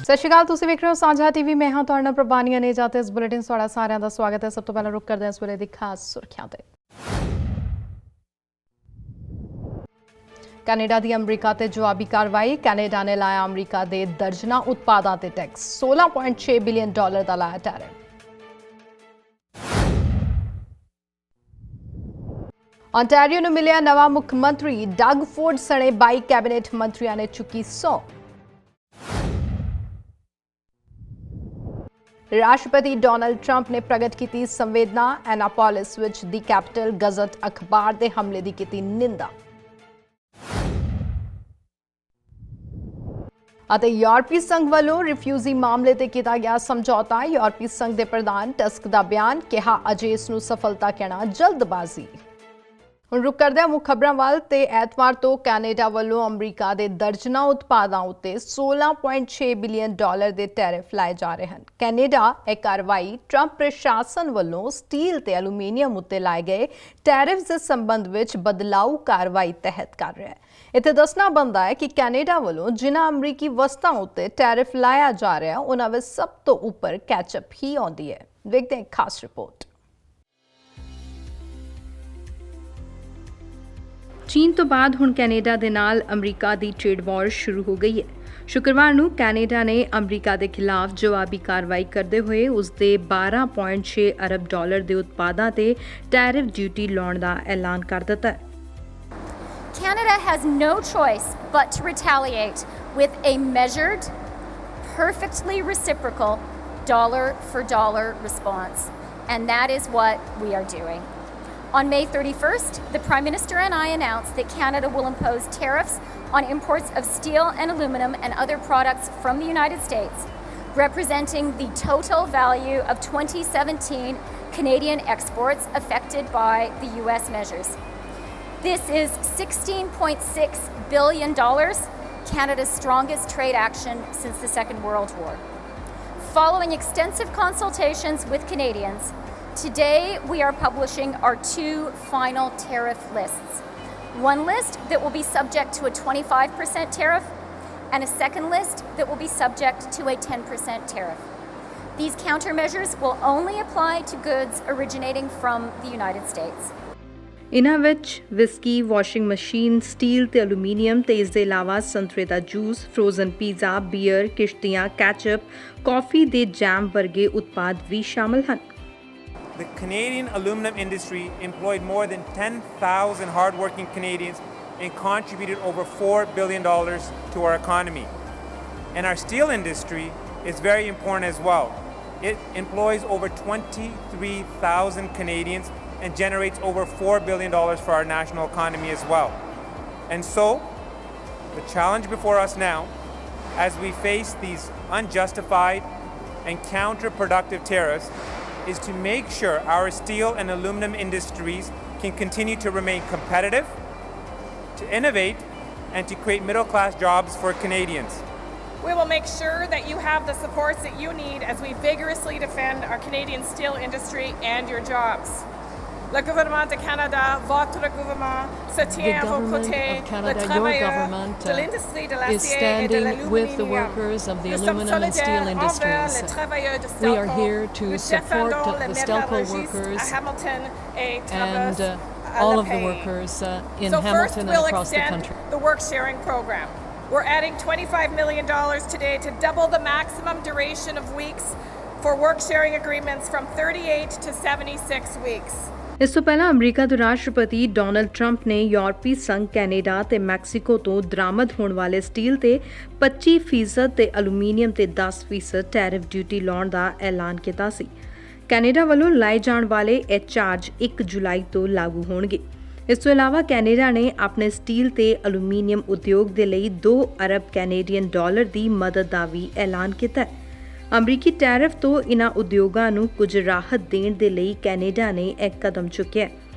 ਸਤਿ ਸ਼੍ਰੀ ਅਕਾਲ, ਤੁਸੀਂ ਵੇਖ ਰਹੇ ਹੋ ਸਾਂਝਾ ਟੀਵੀ। ਮੈਂ ਹਾਂ ਤੁਹਾਡਾ ਪ੍ਰਭਾਨੀਆ ਨੇ ਜਾਤੇ ਇਸ ਬੁਲੇਟਿਨ ਤੁਹਾਡਾ ਸਾਰਿਆਂ ਦਾ ਸਵਾਗਤ ਹੈ। ਸਭ ਤੋਂ ਪਹਿਲਾਂ ਰੁਕ ਕਰਦੇ ਹਾਂ ਇਸ ਵੇਲੇ ਦੀ ਖਾਸ ਸੁਰਖੀਆਂ ਤੇ। ਕੈਨੇਡਾ ਦੀ ਅਮਰੀਕਾ ਤੇ ਜਵਾਬੀ ਕਾਰਵਾਈ। ਕੈਨੇਡਾ ਨੇ ਲਾਇਆ ਅਮਰੀਕਾ ਦੇ ਦਰਜਨਾਂ ਉਤਪਾਦਾਂ ਤੇ ਟੈਕਸ। $16.6 ਬਿਲੀਅਨ ਦਾ ਲਾਇਆ ਟੈਰਿਫ। ontario ਨੂੰ ਮਿਲਿਆ ਨਵਾਂ ਮੁੱਖ ਮੰਤਰੀ। ਡਗ ਫੋਰਡ ਸਣੇ 22 ਕੈਬਨਿਟ ਮੰਤਰੀਆਂ ਨੇ ਚੁੱਕੀ ਸਹੁੰ। ਰਾਸ਼ਟਰਪਤੀ ਡੋਨਾਲਡ ਟਰੰਪ ਨੇ ਪ੍ਰਗਟ ਕੀਤੀ ਸੰਵੇਦਨਾ। ਐਨਾਪੋਲਿਸ ਵਿੱਚ ਦੀ ਕੈਪੀਟਲ ਗਜ਼ਟ ਅਖਬਾਰ ਦੇ ਹਮਲੇ ਦੀ ਕੀਤੀ ਨਿੰਦਾ। ਅਤੇ ਯੂਰਪੀ ਸੰਘ ਵੱਲੋਂ ਰਿਫਿਊਜੀ ਮਾਮਲੇ ਤੇ ਕੀਤਾ ਗਿਆ ਸਮਝੌਤਾ। ਯੂਰਪੀ ਸੰਘ ਦੇ ਪ੍ਰਧਾਨ ਟਸਕ ਦਾ ਬਿਆਨ, ਕਿਹਾ ਅਜੇ ਇਸ ਨੂੰ ਸਫਲਤਾ ਕਹਿਣਾ ਜਲਦਬਾਜ਼ੀ। ਹੁਣ ਰੁਕ ਕਰਦੇ ਹਾਂ ਮੁੱਖ ਖਬਰਾਂ ਵੱਲ ਤੇ ਐਤਵਾਰ ਤੋਂ ਕੈਨੇਡਾ ਵੱਲੋਂ ਅਮਰੀਕਾ ਦੇ ਦਰਜਨਾਂ ਉਤਪਾਦਾਂ ਉੱਤੇ $16.6 ਬਿਲੀਅਨ ਦੇ ਟੈਰਿਫ ਲਾਏ ਜਾ ਰਹੇ ਹਨ। ਕੈਨੇਡਾ ਇਹ ਕਾਰਵਾਈ ਟਰੰਪ ਪ੍ਰਸ਼ਾਸਨ ਵੱਲੋਂ ਸਟੀਲ ਤੇ ਐਲੂਮੀਨੀਅਮ ਉੱਤੇ ਲਾਏ ਗਏ ਟੈਰਿਫ ਦੇ ਸੰਬੰਧ ਵਿੱਚ ਬਦਲਾਊ ਕਾਰਵਾਈ ਤਹਿਤ ਕਰ ਰਿਹਾ ਹੈ। ਇੱਥੇ ਦੱਸਣਾ ਬਣਦਾ ਹੈ ਕਿ ਕੈਨੇਡਾ ਵੱਲੋਂ ਜਿਨ੍ਹਾਂ ਅਮਰੀਕੀ ਵਸਤਾਂ ਉੱਤੇ ਟੈਰਿਫ ਲਾਇਆ ਜਾ ਰਿਹਾ ਉਹਨਾਂ ਵਿੱਚ ਸਭ ਤੋਂ ਉੱਪਰ ਕੈਚਅਪ ਹੀ ਆਉਂਦੀ ਹੈ। ਵੇਖਦੇ ਹਾਂ ਇੱਕ ਖਾਸ ਰਿਪੋਰਟ। ਚੀਨ ਤੋਂ ਬਾਅਦ ਹੁਣ ਕੈਨੇਡਾ ਦੇ ਨਾਲ ਅਮਰੀਕਾ ਦੀ ਟ੍ਰੇਡ ਵਾਰ ਸ਼ੁਰੂ ਹੋ ਗਈ ਹੈ। ਸ਼ੁੱਕਰਵਾਰ ਨੂੰ ਕੈਨੇਡਾ ਨੇ ਅਮਰੀਕਾ ਦੇ ਖਿਲਾਫ ਜਵਾਬੀ ਕਾਰਵਾਈ ਕਰਦੇ ਹੋਏ ਉਸ ਦੇ $12.6 ਅਰਬ ਦੇ ਉਤਪਾਦਾਂ ਤੇ ਟੈਰਿਫ ਡਿਊਟੀ ਲਾਉਣ ਦਾ ਐਲਾਨ ਕਰ ਦਿੱਤਾ ਹੈ। Canada has no choice but to retaliate with a measured, perfectly reciprocal dollar-for-dollar response, and that is what we are doing. On May 31st, the Prime Minister and I announced that Canada will impose tariffs on imports of steel and aluminum and other products from the United States, representing the total value of 2017 Canadian exports affected by the US measures. This is $16.6 billion, Canada's strongest trade action since the Second World War. Following extensive consultations with Canadians, today we are publishing our two final tariff lists. One list that will be subject to a 25% tariff and a second list that will be subject to a 10% tariff. These countermeasures will only apply to goods originating from the United States. ਇਨ੍ਹਾਂ ਵਿੱਚ whisky, washing machine, steel ਤੇ aluminium ਤੇ ਇਸ ਦੇ ਇਲਾਵਾ ਸੰਤਰੇ ਦਾ juice, frozen pizza, beer, ਕਿਸ਼ਤੀਆਂ, ketchup, coffee ਦੇ ਜੈਮ ਵਰਗੇ ਉਤਪਾਦ ਵੀ ਸ਼ਾਮਲ ਹਨ। The Canadian aluminum industry employed more than 10,000 hardworking Canadians and contributed over $4 billion to our economy. And our steel industry is very important as well. It employs over 23,000 Canadians and generates over $4 billion for our national economy as well. And so, the challenge before us now, as we face these unjustified and counterproductive tariffs, is to make sure our steel and aluminum industries can continue to remain competitive, to innovate, and to create middle-class jobs for Canadians. We will make sure that you have the supports that you need as we vigorously defend our Canadian steel industry and your jobs. Le gouvernement de Canada, votre gouvernement, se tient à vos côtés. Le travailleur de l'industrie de l'acier et de l'aluminium. Nous sommes solidaires envers les travailleurs de Stelco. We are here to support the Stelco workers and all of the workers in Hamilton and across the country. The work sharing program. We're adding $25 million today to double the maximum duration of weeks for work sharing agreements from 38 to 76 weeks. ਇਸ ਤੋਂ ਪਹਿਲਾਂ America ਦੇ ਰਾਸ਼ਟਰਪਤੀ Donald Trump ਨੇ ਯੂਰਪੀ ਸੰਘ, Canada ਤੇ Mexico ਤੋਂ ਦਰਾਮਦ ਹੋਣ ਵਾਲੇ ਸਟੀਲ ਤੇ 25% ਤੇ ਐਲੂਮੀਨੀਅਮ ਤੇ 10% ਟੈਰਿਫ ਡਿਊਟੀ ਲਾਉਣ ਦਾ ਐਲਾਨ ਕੀਤਾ ਸੀ। ਕੈਨੇਡਾ ਵੱਲੋਂ ਲਾਏ ਜਾਣ ਵਾਲੇ ਇਹ ਚਾਰਜ 1 ਜੁਲਾਈ ਤੋਂ ਲਾਗੂ ਹੋਣਗੇ। ਇਸ ਤੋਂ ਇਲਾਵਾ ਕੈਨੇਡਾ ਨੇ ਆਪਣੇ ਸਟੀਲ ਤੇ ਐਲੂਮੀਨੀਅਮ ਉਦਯੋਗ ਦੇ ਲਈ $2 ਅਰਬ ਕੈਨੇਡੀਅਨ ਦੀ ਮਦਦ ਦਾ ਵੀ ਐਲਾਨ ਕੀਤਾ ਹੈ। ਅਮਰੀਕੀ ਟੈਰਿਫ ਤੋਂ ਇਨ੍ਹਾਂ ਉਦਯੋਗਾਂ ਨੂੰ ਕੁਝ ਰਾਹਤ ਦੇਣ ਦੇ ਲਈ ਕੈਨੇਡਾ ਨੇ ਇੱਕ ਕਦਮ ਚੁੱਕਿਆ।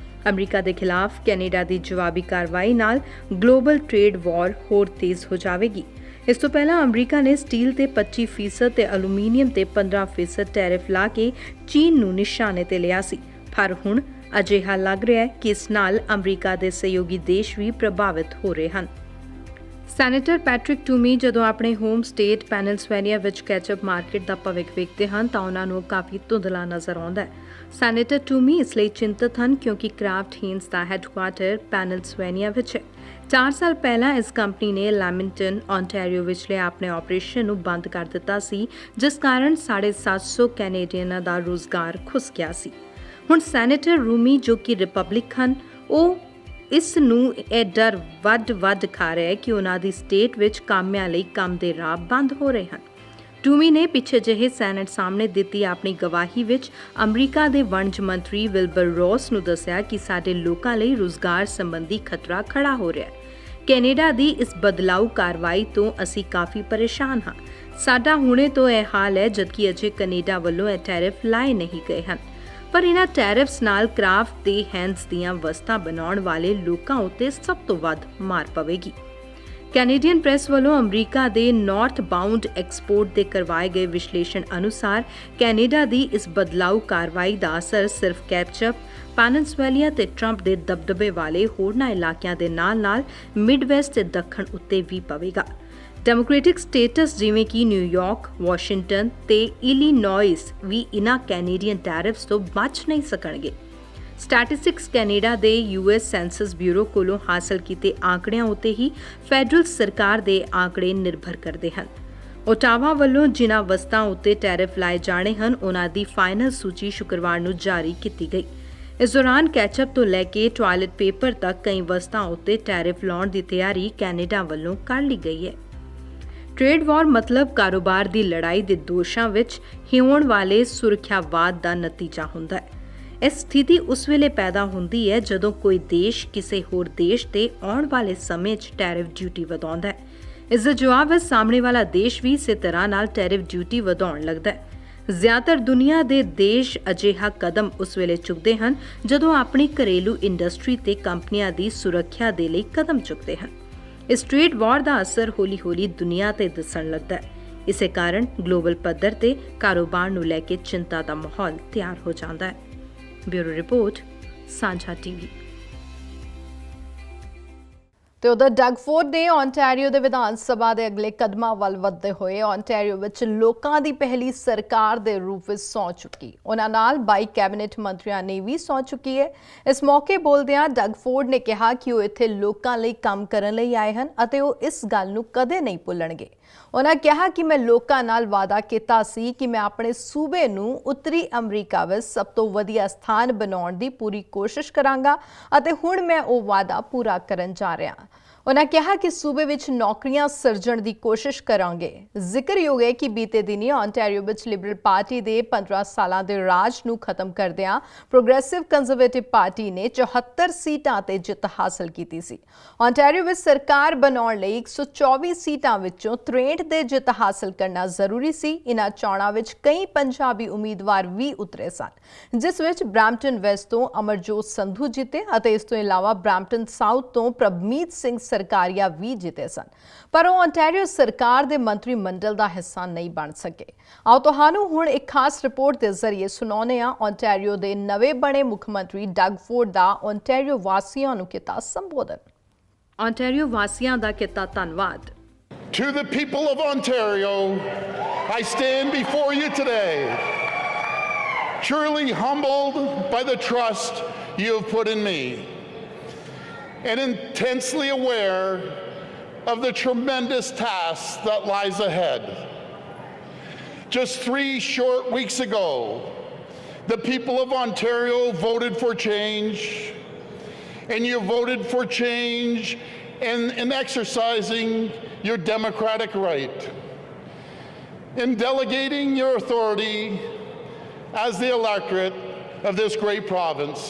ਅਮਰੀਕਾ ਦੇ ਖਿਲਾਫ ਕੈਨੇਡਾ ਦੀ ਜਵਾਬੀ ਕਾਰਵਾਈ ਨਾਲ ਗਲੋਬਲ ਟ੍ਰੇਡ ਵਾਰ ਹੋਰ ਤੇਜ਼ ਹੋ ਜਾਵੇਗੀ। ਇਸ ਤੋਂ ਪਹਿਲਾਂ ਅਮਰੀਕਾ ਨੇ ਸਟੀਲ ਤੇ 25% ਤੇ ਐਲੂਮੀਨੀਅਮ ਤੇ 15% ਟੈਰਿਫ ਲਾ ਕੇ ਚੀਨ ਨੂੰ ਨਿਸ਼ਾਨੇ ਤੇ ਲਿਆ ਸੀ, ਪਰ ਹੁਣ ਅਜਿਹਾ ਲੱਗ ਰਿਹਾ ਹੈ ਕਿ ਇਸ ਨਾਲ ਅਮਰੀਕਾ ਦੇ ਸਹਿਯੋਗੀ ਦੇਸ਼ ਵੀ ਪ੍ਰਭਾਵਿਤ ਹੋ ਰਹੇ ਹਨ। ਸੈਨੇਟਰ ਪੈਟਰਿਕ ਟੂਮੀ ਜਦੋਂ ਆਪਣੇ ਹੋਮ ਸਟੇਟ ਪੈਨਸਿਲਵੇਨੀਆ ਵਿੱਚ ਕੈਚਅਪ ਮਾਰਕੀਟ ਦਾ ਭਵਿੱਖ ਵੇਖਦੇ ਹਨ ਤਾਂ ਉਹਨਾਂ ਨੂੰ ਕਾਫੀ ਧੁੰਦਲਾ ਨਜ਼ਰ ਆਉਂਦਾ ਹੈ। ਸੈਨੇਟਰ ਟੂਮੀ ਇਸ ਲਈ ਚਿੰਤਤ ਹਨ ਕਿਉਂਕਿ ਕ੍ਰਾਫਟ ਹੀਨਸ ਦਾ ਹੈੱਡਕੁਆਰਟਰ ਪੈਨਸਿਲਵੇਨੀਆ ਵਿੱਚ ਹੈ। 4 ਸਾਲ ਪਹਿਲਾਂ ਇਸ ਕੰਪਨੀ ਨੇ ਲੈਮਿੰਗਟਨ, ontario ਵਿਚਲੇ ਆਪਣੇ ਆਪਰੇਸ਼ਨ ਨੂੰ ਬੰਦ ਕਰ ਦਿੱਤਾ ਸੀ, ਜਿਸ ਕਾਰਨ 750 ਕੈਨੇਡੀਅਨਾਂ ਦਾ ਰੁਜ਼ਗਾਰ ਖੁੱਸ ਗਿਆ ਸੀ। ਹੁਣ ਸੈਨੇਟਰ ਰੂਮੀ ਜੋ ਕਿ ਰਿਪਬਲਿਕ ਹਨ, ਉਹ ਇਸ ਨੂੰ ਇਹ ਡਰ ਵੱਧ ਖਾ ਰਿਹਾ ਹੈ ਕਿ ਉਹਨਾਂ ਦੀ ਸਟੇਟ ਵਿੱਚ ਕਾਮਿਆਂ ਲਈ ਕੰਮ ਦੇ ਰਾਹ ਬੰਦ ਹੋ ਰਹੇ ਹਨ। ਟੂਮੀ ਨੇ ਪਿੱਛੇ ਜਿਹੇ ਸੈਨੇਟ ਸਾਹਮਣੇ ਦਿੱਤੀ ਆਪਣੀ ਗਵਾਹੀ ਵਿੱਚ ਅਮਰੀਕਾ ਦੇ ਵਣਜ ਮੰਤਰੀ ਵਿਲਬਰ ਰੌਸ ਨੂੰ ਦੱਸਿਆ ਕਿ ਸਾਡੇ ਲੋਕਾਂ ਲਈ ਰੁਜ਼ਗਾਰ ਸੰਬੰਧੀ ਖਤਰਾ ਖੜਾ ਹੋ ਰਿਹਾ ਹੈ। ਕੈਨੇਡਾ ਦੀ ਇਸ ਬਦਲਾਊ ਕਾਰਵਾਈ ਤੋਂ ਅਸੀਂ ਕਾਫੀ ਪਰੇਸ਼ਾਨ ਹਾਂ। ਸਾਡਾ ਹੁਣੇ ਤੋਂ ਇਹ ਹਾਲ ਹੈ ਜਦਕਿ ਅਜੇ ਕੈਨੇਡਾ ਵੱਲੋਂ ਇਹ ਟੈਰਿਫ ਲਾਏ ਨਹੀਂ ਗਏ ਹਨ। ਪਰ ਇਹਨਾਂ ਟੈਰਿਫਸ ਨਾਲ ਕ੍ਰਾਫਟ ਤੇ ਹੈਂਡਸ ਦੀਆਂ ਵਸਤਾਂ ਬਣਾਉਣ ਵਾਲੇ ਲੋਕਾਂ ਉੱਤੇ ਸਭ ਤੋਂ ਵੱਧ ਮਾਰ ਪਵੇਗੀ। ਕੈਨੇਡੀਅਨ ਪ੍ਰੈਸ ਵੱਲੋਂ ਅਮਰੀਕਾ ਦੇ ਨਾਰਥ ਬਾਉਂਡ ਐਕਸਪੋਰਟ ਦੇ ਕਰਵਾਏ ਗਏ ਵਿਸ਼ਲੇਸ਼ਣ ਅਨੁਸਾਰ ਕੈਨੇਡਾ ਦੀ ਇਸ ਬਦਲਾਊ ਕਾਰਵਾਈ ਦਾ ਅਸਰ ਸਿਰਫ ਕੈਚਅਪ, ਪੈਨਸਿਲਵੇਨੀਆ ਤੇ ਟਰੰਪ ਦੇ ਦਬਦਬੇ ਵਾਲੇ ਹੋਰਨਾਂ ਇਲਾਕਿਆਂ ਦੇ ਨਾਲ-ਨਾਲ ਮਿਡਵੈਸਟ ਤੇ ਦੱਖਣ ਉੱਤੇ ਵੀ ਪਵੇਗਾ। ਡੈਮੋਕ੍ਰੈਟਿਕ ਸਟੇਟਸ ਜਿਵੇਂ ਕਿ ਨਿਊਯਾਰਕ, ਵਾਸ਼ਿੰਗਟਨ ਤੇ ਇਲੀਨੋਇਸ ਵੀ ਇਨ੍ਹਾਂ ਕੈਨੇਡੀਅਨ ਟੈਰਿਫਸ ਤੋਂ ਬਚ ਨਹੀਂ ਸਕਣਗੇ। ਸਟੈਟਿਸਟਿਕਸ ਕੈਨੇਡਾ ਦੇ US ਸੈਂਸਸ ਬਿਊਰੋ ਕੋਲੋਂ ਹਾਸਲ ਕੀਤੇ ਆંકੜਿਆਂ ਉੱਤੇ ਹੀ ਫੈਡਰਲ ਸਰਕਾਰ ਦੇ ਆંકੜੇ ਨਿਰਭਰ ਕਰਦੇ ਹਨ। ਓਟਾਵਾ ਵੱਲੋਂ ਜਿਨ੍ਹਾਂ ਵਸਤਾਂ ਉੱਤੇ ਟੈਰਿਫ ਲਾਏ ਜਾਣੇ ਹਨ, ਉਹਨਾਂ ਦੀ ਫਾਈਨਲ ਸੂਚੀ ਸ਼ੁੱਕਰਵਾਰ ਨੂੰ ਜਾਰੀ ਕੀਤੀ ਗਈ। ਇਸ ਦੌਰਾਨ ਕੈਚਅਪ ਤੋਂ ਲੈ ਕੇ ਟਾਇਲਟ ਪੇਪਰ ਤੱਕ ਕਈ ਵਸਤਾਂ ਉੱਤੇ ਟੈਰਿਫ ਲਾਉਣ ਦੀ ਤਿਆਰੀ ਕੈਨੇਡਾ ਵੱਲੋਂ ਕਰ ਲਈ ਗਈ ਹੈ। ਟ੍ਰੇਡ ਵਾਰ ਮਤਲਬ ਕਾਰੋਬਾਰ ਦੀ ਲੜਾਈ ਦੇ ਦੋਸ਼ਾਂ ਵਿੱਚ ਹਿਉਣ ਵਾਲੇ ਸੁਰੱਖਿਆਵਾਦ ਦਾ ਨਤੀਜਾ ਹੁੰਦਾ ਹੈ। ਇਹ ਸਥਿਤੀ ਉਸ ਵੇਲੇ ਪੈਦਾ ਹੁੰਦੀ ਹੈ ਜਦੋਂ ਕੋਈ ਦੇਸ਼ ਕਿਸੇ ਹੋਰ ਦੇਸ਼ ਤੇ ਆਉਣ ਵਾਲੇ ਸਮੇਂ 'ਚ ਟੈਰਿਫ ਡਿਊਟੀ ਵਧਾਉਂਦਾ ਹੈ। ਇਸ ਦਾ ਜਵਾਬ ਹੈ ਸਾਹਮਣੇ ਵਾਲਾ ਦੇਸ਼ ਵੀ ਇਸੇ ਤਰ੍ਹਾਂ ਨਾਲ ਟੈਰਿਫ ਡਿਊਟੀ ਵਧਾਉਣ ਲੱਗਦਾ ਹੈ। ਜ਼ਿਆਦਾਤਰ ਦੁਨੀਆ ਦੇ ਦੇਸ਼ ਅਜਿਹਾ ਕਦਮ ਉਸ ਵੇਲੇ ਚੁੱਕਦੇ ਹਨ ਜਦੋਂ ਆਪਣੀ ਘਰੇਲੂ ਇੰਡਸਟਰੀ ਤੇ ਕੰਪਨੀਆਂ ਦੀ ਸੁਰੱਖਿਆ ਦੇ ਲਈ ਕਦਮ ਚੁੱਕਦੇ ਹਨ। ਇਸ ਟ੍ਰੇਡ ਵਾਰ ਦਾ ਅਸਰ ਹੌਲੀ-ਹੌਲੀ ਦੁਨੀਆ ਤੇ ਦਿਸਣ ਲੱਗਦਾ ਹੈ। ਇਸੇ ਕਾਰਨ ਗਲੋਬਲ ਪੱਧਰ ਤੇ ਕਾਰੋਬਾਰ ਨੂੰ ਲੈ ਕੇ ਚਿੰਤਾ ਦਾ ਮਾਹੌਲ ਤਿਆਰ ਹੋ ਜਾਂਦਾ ਹੈ। ਬਿਊਰੋ ਰਿਪੋਰਟ, ਸਾਂਝਾ ਟੀਵੀ। ਤੇ ਉਧਰ ਡਗਫੋਰਡ ਨੇ ontario ਦੇ ਵਿਧਾਨ ਸਭਾ ਦੇ ਅਗਲੇ ਕਦਮਾਂ ਵੱਲ ਵਧਦੇ ਹੋਏ ontario ਵਿੱਚ ਲੋਕਾਂ ਦੀ ਪਹਿਲੀ ਸਰਕਾਰ ਦੇ ਰੂਪ ਵਿੱਚ ਸਹੁੰ ਚੁੱਕੀ। ਉਹਨਾਂ ਨਾਲ 22 ਕੈਬਨਿਟ ਮੰਤਰੀਆਂ ਨੇ ਵੀ ਸਹੁੰ ਚੁੱਕੀ ਹੈ। ਇਸ ਮੌਕੇ ਬੋਲਦਿਆਂ ਡਗਫੋਰਡ ਨੇ ਕਿਹਾ ਕਿ ਉਹ ਇੱਥੇ ਲੋਕਾਂ ਲਈ ਕੰਮ ਕਰਨ ਲਈ ਆਏ ਹਨ ਅਤੇ ਉਹ ਇਸ ਗੱਲ ਨੂੰ ਕਦੇ ਨਹੀਂ ਭੁੱਲਣਗੇ। ਉਹਨਾਂ ਕਿਹਾ ਕਿ ਮੈਂ ਲੋਕਾਂ ਨਾਲ ਵਾਅਦਾ ਕੀਤਾ ਸੀ ਕਿ ਮੈਂ ਆਪਣੇ ਸੂਬੇ ਨੂੰ ਉੱਤਰੀ ਅਮਰੀਕਾ ਵਿੱਚ ਸਭ ਤੋਂ ਵਧੀਆ ਸਥਾਨ ਬਣਾਉਣ ਦੀ ਪੂਰੀ ਕੋਸ਼ਿਸ਼ ਕਰਾਂਗਾ ਅਤੇ ਹੁਣ ਮੈਂ ਉਹ ਵਾਅਦਾ ਪੂਰਾ ਕਰਨ ਜਾ ਰਿਹਾ ਹਾਂ। ਉਹਨਾਂ ਕਿਹਾ ਕਿ ਸੂਬੇ ਵਿੱਚ ਨੌਕਰੀਆਂ ਸਿਰਜਣ ਦੀ ਕੋਸ਼ਿਸ਼ ਕਰਾਂਗੇ। ਜ਼ਿਕਰਯੋਗ ਹੈ ਕਿ ਬੀਤੇ ਦਿਨੀ ontario ਵਿੱਚ ਲਿਬਰਲ ਪਾਰਟੀ ਦੇ 15 ਸਾਲਾਂ ਦੇ ਰਾਜ ਨੂੰ ਖਤਮ ਕਰਦਿਆਂ ਪ੍ਰੋਗਰੈਸਿਵ ਕੰਜ਼ਰਵੇਟਿਵ ਪਾਰਟੀ ਨੇ 74 ਸੀਟਾਂ ਤੇ ਜਿੱਤ ਹਾਸਲ ਕੀਤੀ ਸੀ। ontario ਵਿੱਚ ਸਰਕਾਰ ਬਣਾਉਣ ਲਈ 124 ਸੀਟਾਂ ਵਿੱਚੋਂ 63 ਤੇ ਜਿੱਤ ਹਾਸਲ ਕਰਨਾ ਜ਼ਰੂਰੀ ਸੀ। ਇਨ੍ਹਾਂ ਚੋਣਾਂ ਵਿੱਚ ਕਈ ਪੰਜਾਬੀ ਉਮੀਦਵਾਰ ਵੀ ਉਤਰੇ ਸਨ, ਜਿਸ ਵਿੱਚ ਬ੍ਰੈਂਪਟਨ ਵੈਸਟ ਤੋਂ ਅਮਰਜੋਤ ਸੰਧੂ ਜਿੱਤੇ ਅਤੇ ਇਸ ਤੋਂ ਇਲਾਵਾ ਬ੍ਰੈਂਪਟਨ ਸਾਊਥ ਤੋਂ ਪ੍ਰਭਮੀਤ ਸਿੰਘ ਸਰਕਾਰੀਆ ਵੀ ਜਿੱਤੇ ਸਨ, ਪਰ ਉਹ ontario ਸਰਕਾਰ ਦੇ ਮੰਤਰੀ ਮੰਡਲ ਦਾ ਹਿੱਸਾ ਨਹੀਂ ਬਣ ਸਕੇ। ਆਓ ਤੁਹਾਨੂੰ ਹੁਣ ਇੱਕ ਖਾਸ ਰਿਪੋਰਟ ਦੇ ਜ਼ਰੀਏ ਸੁਣਾਉਂਦੇ ਹਾਂ ontario ਦੇ ਨਵੇਂ ਬਣੇ ਮੁੱਖ ਮੰਤਰੀ ਡਗਫੋਰਡ ਦਾ ontario ਵਾਸੀਆਂ ਨੂੰ ਕੀਤਾ ਸੰਬੋਧਨ। ontario ਵਾਸੀਆਂ ਦਾ ਕੀਤਾ ਧੰਨਵਾਦ। To the people of Ontario, I stand before you today, truly humbled by the trust you have put in me, and intensely aware of the tremendous task that lies ahead. Just 3 short weeks ago, the people of Ontario voted for change, and you voted for change in exercising your democratic right, in delegating your authority as the electorate of this great province.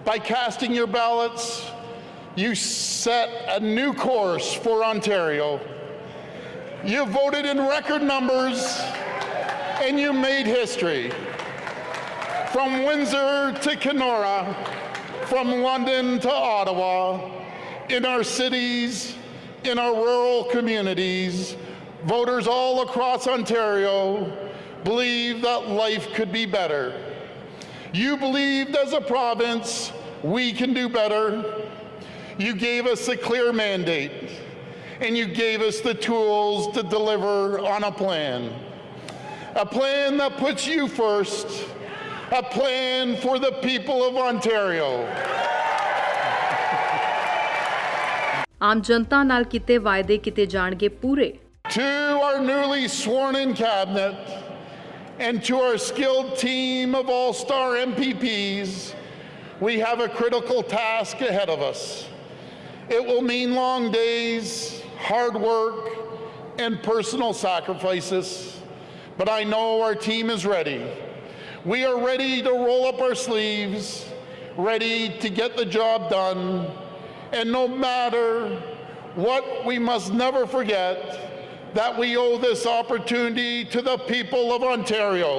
By casting your ballots, you set a new course for Ontario. You voted in record numbers and you made history. From Windsor to Kenora, from London to Ottawa, in our cities, in our rural communities, voters all across Ontario believe that life could be better. You believed as a province we can do better. You gave us a clear mandate, and you gave us the tools to deliver on a plan that puts you first, a plan for the people of Ontario. ਆਮ ਜਨਤਾ ਨਾਲ ਕੀਤੇ ਵਾਅਦੇ ਕੀਤੇ ਜਾਣਗੇ ਪੂਰੇ। To our newly sworn in cabinet and to our skilled team of all-star MPPs, we have a critical task ahead of us. It will mean long days, hard work, and personal sacrifices, but I know our team is ready. We are ready to roll up our sleeves, ready to get the job done, and no matter what, we must never forget that we owe this opportunity to the people of Ontario.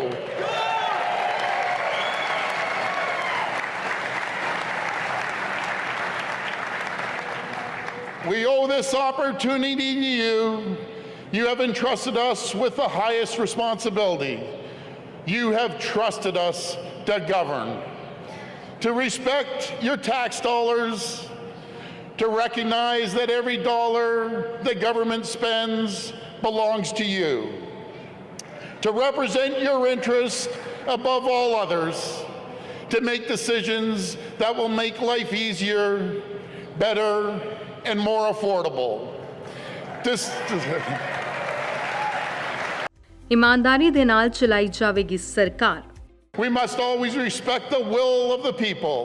We owe this opportunity to you. You have entrusted us with the highest responsibility. You have trusted us to govern, to respect your tax dollars, to recognize that every dollar the government spends belongs to you, to represent your interest above all others, to make decisions that will make life easier, better, and more affordable. ਈਮਾਨਦਾਰੀ ਦੇ ਨਾਲ ਚਲਾਈ ਜਾਵੇਗੀ ਸਰਕਾਰ। We must always respect the will of the people.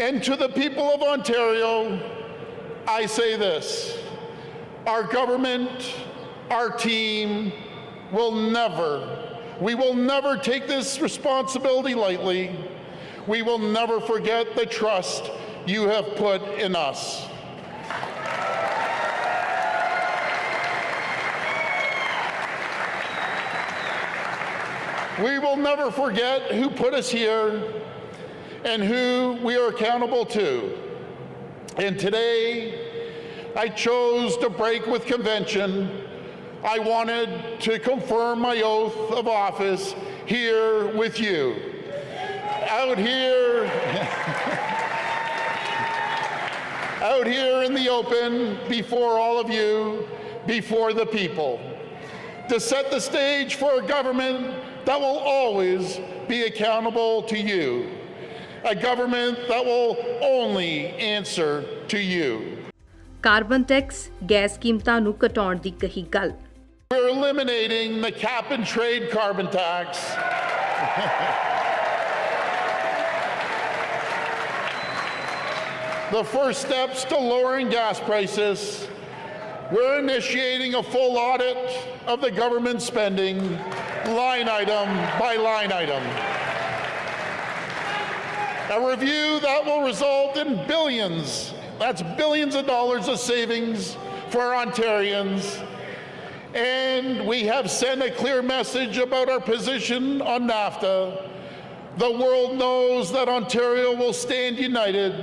And to the people of Ontario, I say this: our government, our team we will never take this responsibility lightly. We will never forget the trust you have put in us. We will never forget who put us here and who we are accountable to. And today, I chose to break with convention. I wanted to confirm my oath of office here with you. Out here, out here in the open, before all of you, before the people, to set the stage for a government that will always be accountable to you. A government that will only answer to you. Carbon tax gas ਕੀਮਤਾਂ ਨੂੰ ਘਟਾਉਣ ਦੀ ਕਹੀ ਗੱਲ। We're eliminating the cap and trade carbon tax. The first steps to lowering gas prices. We're initiating a full audit of the government spending, line item by line item. A review that will result in billions, that's billions of dollars of savings for Ontarians. And we have sent a clear message about our position on NAFTA. The world knows that Ontario will stand united,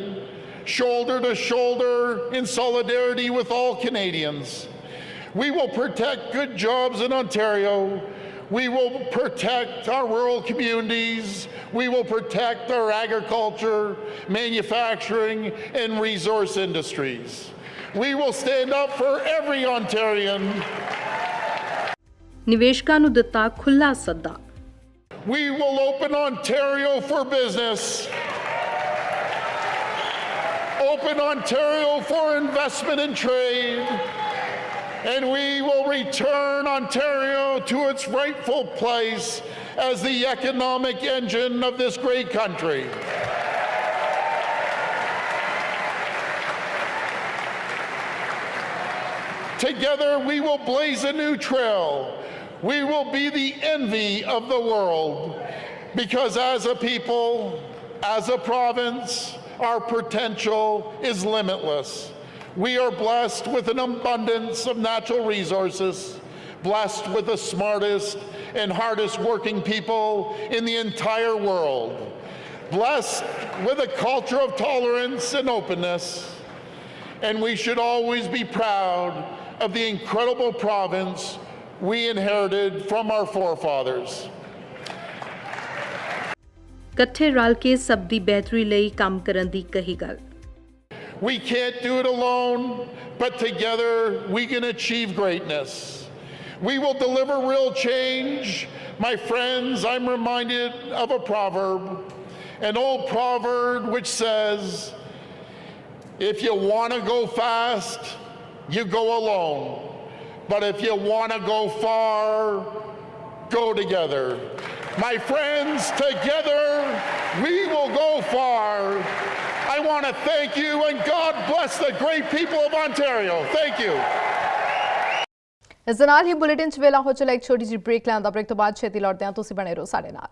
shoulder to shoulder in solidarity with all Canadians. We will protect good jobs in Ontario. We will protect our rural communities. We will protect our agriculture, manufacturing, and resource industries. We will stand up for every Ontarian. ਨਿਵੇਸ਼ਕਾਂ ਨੂੰ ਦਿੱਤਾ ਖੁੱਲ੍ਹਾ ਸੱਦਾ। We will open Ontario for business. Open Ontario for investment and trade. And we will return Ontario to its rightful place as the economic engine of this great country. Together we will blaze a new trail. We will be the envy of the world, because as a people, as a province, our potential is limitless. We are blessed with an abundance of natural resources, blessed with the smartest and hardest working people in the entire world, blessed with a culture of tolerance and openness, and we should always be proud of the incredible province we inherited from our forefathers. ਇਕੱਠੇ ਰਲ ਕੇ ਸਭ ਦੀ ਬਿਹਤਰੀ ਲਈ ਕੰਮ ਕਰਨ ਦੀ ਕਹੀ ਗੱਲ। We can't do it alone, but together we can achieve greatness. We will deliver real change. My friends, I'm reminded of a proverb, an old proverb which says, if you want to go fast, you go alone. But if you want to go far, go together. My friends, together we will go far. I want to thank you, and God bless the great people of Ontario. Thank you. ਇਸ ਦੇ ਨਾਲ ਹੀ bulletin 'ਚ ਵੇਲਾ ਹੋ ਚਲਾ ਇੱਕ ਛੋਟੀ ਜਿਹੀ ਬ੍ਰੇਕ ਲੈਣ ਦਾ। ਬ੍ਰੇਕ ਤੋਂ ਬਾਅਦ ਛੇਤੀ ਲੌਟਦੇ ਹਾਂ, ਤੁਸੀਂ ਬਣੇ ਰਹੋ ਸਾਡੇ ਨਾਲ।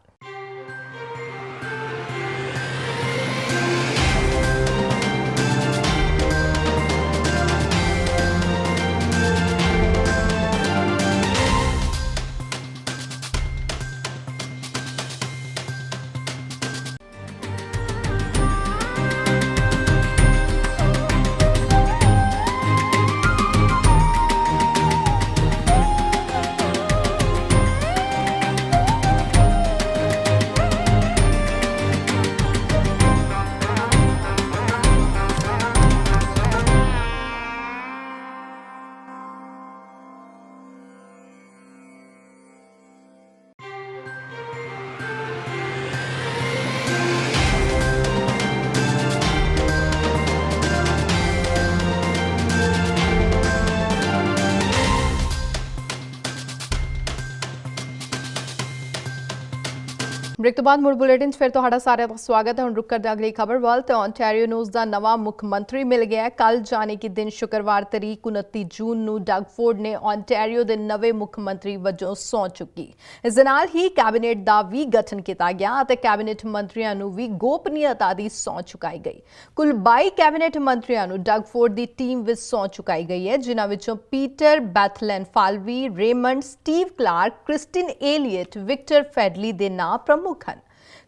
ब्रेक तो बाद मुड़ बुलेटिन फिर तो सारे का स्वागत है। हम रुक करते अगली खबर वाल। तो ओंटारियो न्यूज़ का नवा मुख मंत्री मिल गया है। कल जाने कि दिन शुक्रवार तरीक 29 जून ਨੂੰ ਡਗਫੋਰਡ ਨੇ ओंटारियो के नवे मुख मंत्री वजोਂ ਸਹੁੰ ਚੁੱਕੀ। ਇਸ ਦੇ ਨਾਲ ਹੀ ਕੈਬਨਿਟ ਦਾ ਵੀ ਗਠਨ ਕੀਤਾ ਗਿਆ ਅਤੇ ਕੈਬਨਿਟ ਮੰਤਰੀਆਂ ਨੂੰ ਵੀ ਗੋਪਨੀयता ਦੀ ਸਹੁੰ ਚੁਕਾਈ ਗਈ। ਕੁੱਲ 22 ਕੈਬਨਿਟ ਮੰਤਰੀਆਂ ਨੂੰ ਡਗਫੋਰਡ ਦੀ ਟੀਮ ਵਿੱਚ ਸਹੁੰ ਚੁਕਾਈ ਗਈ ਹੈ, ਜਿਨ੍ਹਾਂ ਵਿੱਚੋਂ Peter Bethlenfalvy, Raymond, Steve Clark, Christine Elliott, Victor Fedeli ਦੇ ਨਾਂ ਪ੍ਰਮੁੱਖ ਹਨ।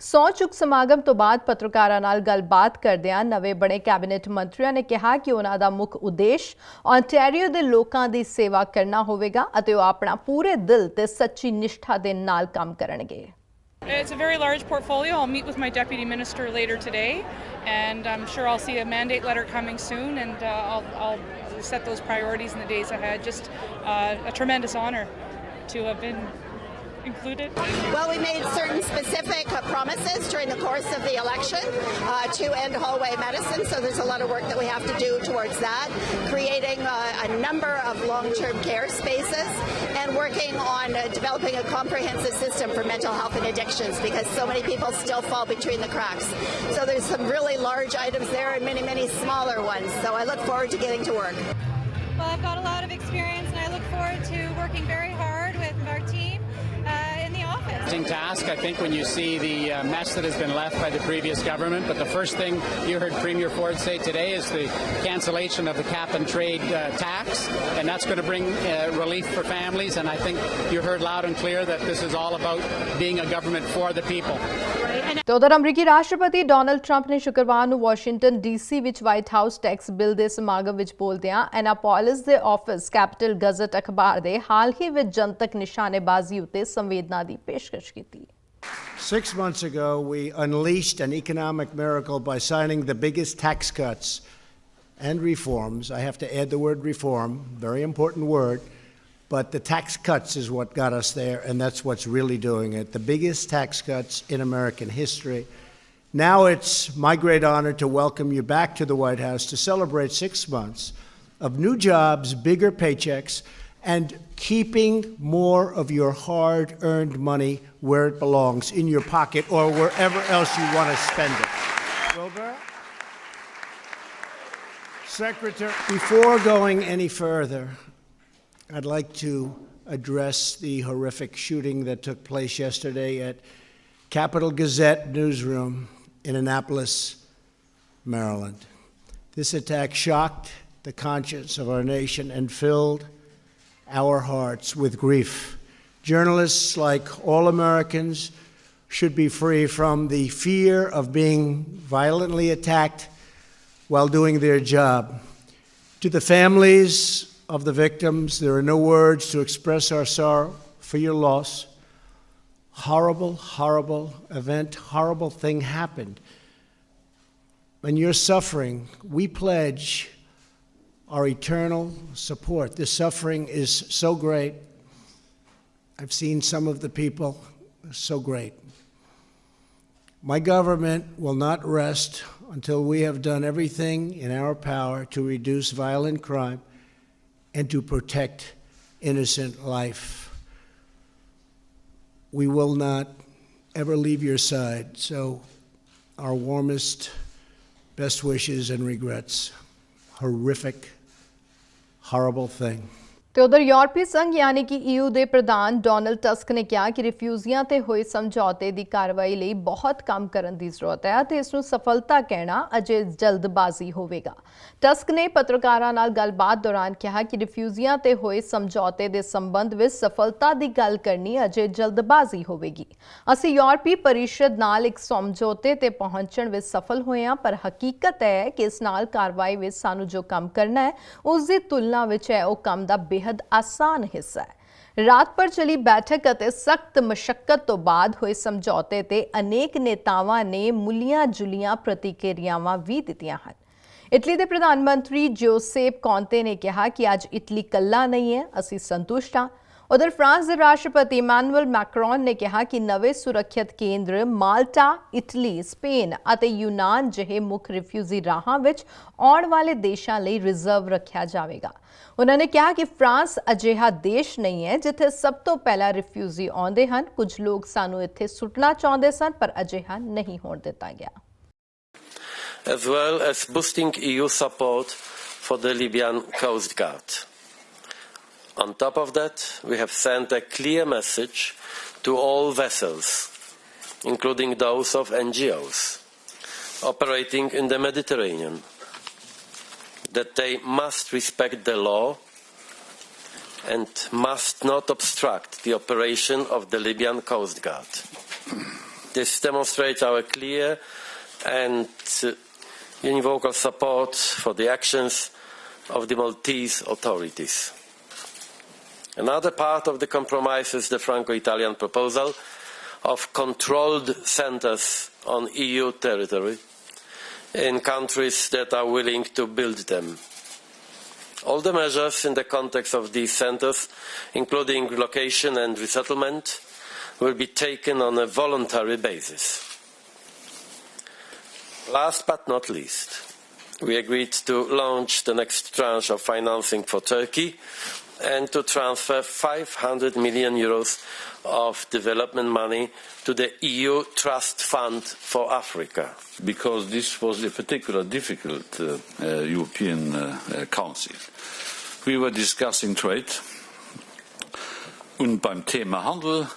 ਸਹੁੰ ਚੁੱਕ ਸਮਾਗਮ ਤੋਂ ਬਾਅਦ ਪੱਤਰਕਾਰਾਂ ਨਾਲ ਗੱਲਬਾਤ ਕਰਦਿਆਂ ਨਵੇਂ ਬਣੇ ਕੈਬਨਿਟ ਮੰਤਰੀਆਂ ਨੇ ਕਿਹਾ ਕਿ ਉਹਨਾਂ ਦਾ ਮੁੱਖ ਉਦੇਸ਼ ओंटारियो ਦੇ ਲੋਕਾਂ ਦੀ ਸੇਵਾ ਕਰਨਾ ਹੋਵੇਗਾ ਅਤੇ ਉਹ ਆਪਣਾ ਪੂਰੇ ਦਿਲ ਤੇ ਸੱਚੀ ਨਿਸ਼ਠਾ ਦੇ ਨਾਲ ਕੰਮ ਕਰਨਗੇ। It's a very large portfolio. I'll meet with my deputy minister later today, and I'm sure I'll see a mandate letter coming soon, and I'll set those priorities in the days ahead. Just a tremendous honor to have been included? Well, we made certain specific promises during the course of the election to end hallway medicine, so there's a lot of work that we have to do towards that, creating a number of long-term care spaces and working on developing a comprehensive system for mental health and addictions, because so many people still fall between the cracks. So there's some really large items there and many, many smaller ones, so I look forward to getting to work. Well, I've got a lot of experience and I look forward to working very hard with our team in the office. Task, I think, when you see the mess that has been left by the previous government, but the first thing you heard Premier Ford say today is the cancellation of the cap and trade tax, and that's going to bring relief for families, and I think you heard loud and clear that this is all about being a government for the people. तो उधर अमरीकी राष्ट्रपति Donald Trump ने शुक्रवार ਨੂੰ Washington DC ਵਿੱਚ white house tax bill ਦੇ ਸਮਾਗਮ ਵਿੱਚ ਬੋਲਦਿਆਂ ਐਨਾਪੋਲਿਸ ਦੇ ਆਫਿਸ ਕੈਪੀਟਲ ਗਜ਼ਟ ਅਖਬਾਰ ਦੇ ਹਾਲ ਹੀ ਵਿੱਚ ਜਨਤਕ ਨਿਸ਼ਾਨੇਬਾਜ਼ੀ ਉੱਤੇ ਸੰਵੇਦਨਾ ਦੀ ਪੇਸ਼ਕਸ਼ ਕੀਤੀ। 6 months ago, we unleashed an economic miracle by signing the biggest tax cuts and reforms. I have to add the word reform, very important word. But the tax cuts is what got us there, and that's what's really doing it. The biggest tax cuts in American history. Now it's my great honor to welcome you back to the White House to celebrate 6 months of new jobs, bigger paychecks, and keeping more of your hard-earned money where it belongs, in your pocket or wherever else you want to spend it. Wilbur? Secretary, before going any further, I'd like to address the horrific shooting that took place yesterday at Capitol Gazette newsroom in Annapolis, Maryland. This attack shocked the conscience of our nation and filled our hearts with grief. Journalists, like all Americans, should be free from the fear of being violently attacked while doing their job. To the families of the victims, there are no words to express our sorrow for your loss. Horrible, horrible event, horrible thing happened. and you're suffering, we pledge our eternal support. This suffering is so great. I've seen some of the people, so great. My government will not rest until we have done everything in our power to reduce violent crime and to protect innocent life. We will not ever leave your side, so our warmest, best wishes and regrets. Horrific, horrible thing. ਤੇ ਉਧਰ ਯੂਰਪੀ ਸੰਘ ਯਾਨੀ ਕਿ EU ਦੇ ਪ੍ਰਧਾਨ Donald task ਨੇ ਕਿਹਾ ਕਿ ਰਿਫਿਊਜ਼ੀਆਂ ਤੇ ਹੋਏ ਸਮਝੌਤੇ ਦੀ ਕਾਰਵਾਈ ਲਈ ਬਹੁਤ ਕੰਮ ਕਰਨ ਦੀ ਜ਼ਰੂਰਤ ਹੈ ਤੇ ਇਸ ਨੂੰ ਸਫਲਤਾ ਕਹਿਣਾ ਅਜੇ ਜਲਦਬਾਜ਼ੀ ਹੋਵੇਗਾ। ਟਸਕ ਨੇ ਪੱਤਰਕਾਰਾਂ ਨਾਲ ਗੱਲਬਾਤ ਦੌਰਾਨ ਕਿਹਾ ਕਿ ਰਿਫਿਊਜ਼ੀਆਂ ਤੇ ਹੋਏ ਸਮਝੌਤੇ ਦੇ ਸੰਬੰਧ ਵਿੱਚ ਸਫਲਤਾ ਦੀ ਗੱਲ ਕਰਨੀ ਅਜੇ ਜਲਦਬਾਜ਼ੀ ਹੋਵੇਗੀ। ਅਸੀਂ ਯੂਰਪੀ ਪਰਿਸ਼ਦ ਨਾਲ ਇੱਕ ਸਮਝੌਤੇ ਤੇ ਪਹੁੰਚਣ ਵਿੱਚ ਸਫਲ ਹੋਏ ਹਾਂ, ਪਰ ਹਕੀਕਤ ਹੈ ਕਿ ਇਸ ਨਾਲ ਕਾਰਵਾਈ ਵਿੱਚ ਸਾਨੂੰ ਜੋ ਕੰਮ ਕਰਨਾ ਹੈ ਉਸ ਦੀ ਤੁਲਨਾ ਵਿੱਚ ਹੈ ਉਹ ਕੰਮ ਦਾ बेहद आसान हिस्सा है। रात पर चली बैठक ਅਤੇ सख्त मशक्कत तो बाद होए समझौते ते अनेक नेतावां ने मुलियां जुलियां प्रतिक्रियावां भी दित्तियां ਹਨ। इटली ਦੇ ਪ੍ਰਧਾਨ ਮੰਤਰੀ ਜਿਓਸੇਪ ਕੌਂਤੇ ਨੇ ਕਿਹਾ ਕਿ ਅੱਜ ਇਟਲੀ ਕੱਲਾ ਨਹੀਂ ਹੈ, ਅਸੀਂ ਸੰਤੁਸ਼ਟ ਹਾਂ। उधर फ्रांस के राष्ट्रपति इमैनुअल मैक्रोन ने कहा कि नवे सुरक्षित केंद्र माल्टा, इटली, स्पेन और यूनान जिहे मुख रिफ्यूजी राहां विच आउण वाले देशां लई रिजर्व रखा जाएगा। उन्होंने कहा कि फ्रांस अजिहा देश नहीं है जिथे सब तो पहला रिफ्यूजी आउंदे हन। कुछ लोग सानू इत्थे सुटना चाहुंदे सन, पर अजिहा नहीं होण दिता गया। As well as boosting EU support for the Libyan Coast Guard. On top of that, we have sent a clear message to all vessels, including those of NGOs, operating in the Mediterranean, that they must respect the law and must not obstruct the operation of the Libyan Coast Guard. This demonstrates our clear and unequivocal support for the actions of the Maltese authorities. Another part of the compromise is the Franco-Italian proposal of controlled centers on EU territory in countries that are willing to build them. All the measures in the context of these centers, including relocation and resettlement, will be taken on a voluntary basis. Last but not least, we agreed to launch the next tranche of financing for Turkey and to transfer 500 million euros of development money to the EU Trust Fund for Africa. Because this was a particularly difficult European Council. We were discussing trade und beim Thema Handel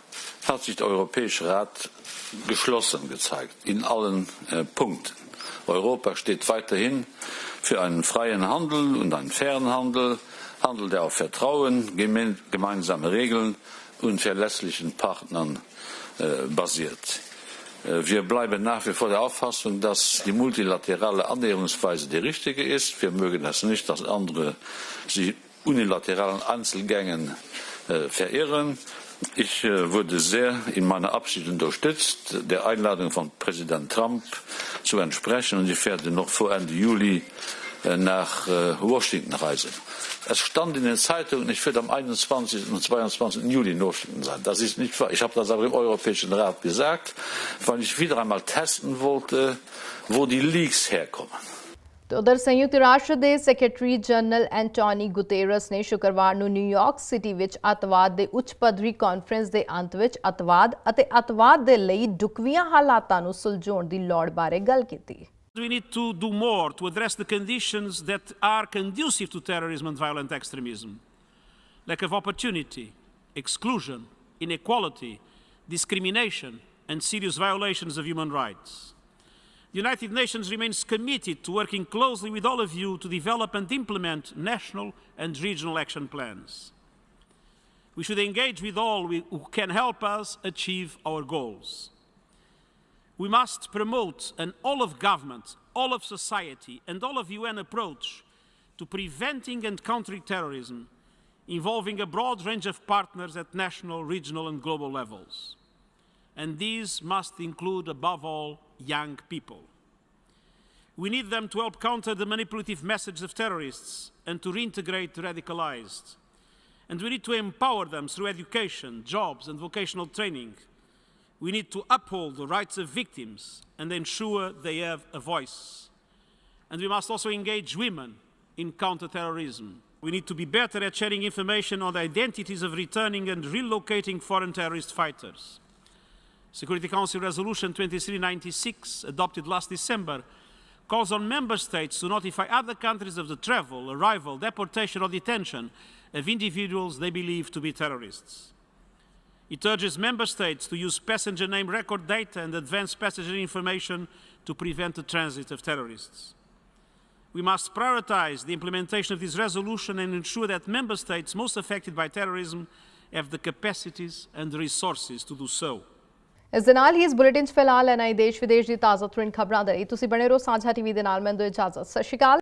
hat sich der Europäische Rat geschlossen gezeigt, in allen Punkten. Europa steht weiterhin für einen freien Handel und einen fairen Handel, Handel, der auf Vertrauen, gemeinsame Regeln und verlässlichen Partnern basiert. Wir bleiben nach wie vor der Auffassung, dass die multilaterale Annäherungsweise die richtige ist. Wir mögen das nicht, dass andere sich unilateralen Einzelgängen verirren. Ich wurde sehr in meiner Absicht unterstützt, der Einladung von Präsident Trump zu entsprechen, und ich werde noch vor Ende Juli nach Washington reisen. Es stand in den Zeitungen, ich werde am 21. und 22. Juli in Washington sein. Das ist nicht wahr. Ich habe das aber im Europäischen Rat gesagt, weil ich wieder einmal testen wollte, wo die Leaks herkommen. उधर संयुक्त राष्ट्र ਦੇ secretary general ਐਂਟੋਨੀ Guterres ਨੇ ਸ਼ੁੱਕਰਵਾਰ ਨੂੰ New York city ਵਿੱਚ ਅੱਤਵਾਦ ਦੇ ਉੱਚ ਪੱਧਰੀ ਕਾਨਫਰੰਸ ਦੇ ਅੰਤ ਵਿੱਚ ਅੱਤਵਾਦ ਅਤੇ ਅੱਤਵਾਦ ਦੇ ਲਈ ਢੁਕਵੀਆਂ ਹਾਲਾਤਾਂ ਨੂੰ ਸੁਲਝਾਉਣ ਦੀ ਲੋੜ ਬਾਰੇ ਗੱਲ ਕੀਤੀ। We need to do more to address the conditions that are conducive to terrorism and violent extremism. Lack of opportunity, exclusion, inequality, discrimination, and serious violations of human rights. The United Nations remains committed to working closely with all of you to develop and implement national and regional action plans. We should engage with all who can help us achieve our goals. We must promote an all-of-government, all-of-society and all-of-UN approach to preventing and countering terrorism, involving a broad range of partners at national, regional and global levels. And these must include, above all, young people. We need them to help counter the manipulative message of terrorists and to reintegrate the radicalized. And we need to empower them through education, jobs, and vocational training. We need to uphold the rights of victims and ensure they have a voice. And we must also engage women in counter-terrorism. We need to be better at sharing information on the identities of returning and relocating foreign terrorist fighters. Security Council Resolution 2396, adopted last December, calls on member states to notify other countries of the travel, arrival, deportation or detention of individuals they believe to be terrorists. It urges member states to use passenger name record data and advanced passenger information to prevent the transit of terrorists. We must prioritize the implementation of this resolution and ensure that member states most affected by terrorism have the capacities and the resources to do so. ਇਸ ਦੇ ਨਾਲ ਹੀ ਇਸ bulletin 'ਚ ਫਿਲਹਾਲ NI ਦੇਸ਼ ਵਿਦੇਸ਼ ਦੀ ਤਾਜ਼ਾ ਤਰੀਨ ਖਬਰਾਂ ਦੇ ਲਈ ਤੁਸੀਂ ਬਣੇ ਰਹੋ ਸਾਂਝਾ ਟੀਵੀ ਦੇ ਨਾਲ। ਮੈਨੂੰ ਦਿਓ ਇਜਾਜ਼ਤ। ਸਤਿ ਸ਼੍ਰੀ ਅਕਾਲ।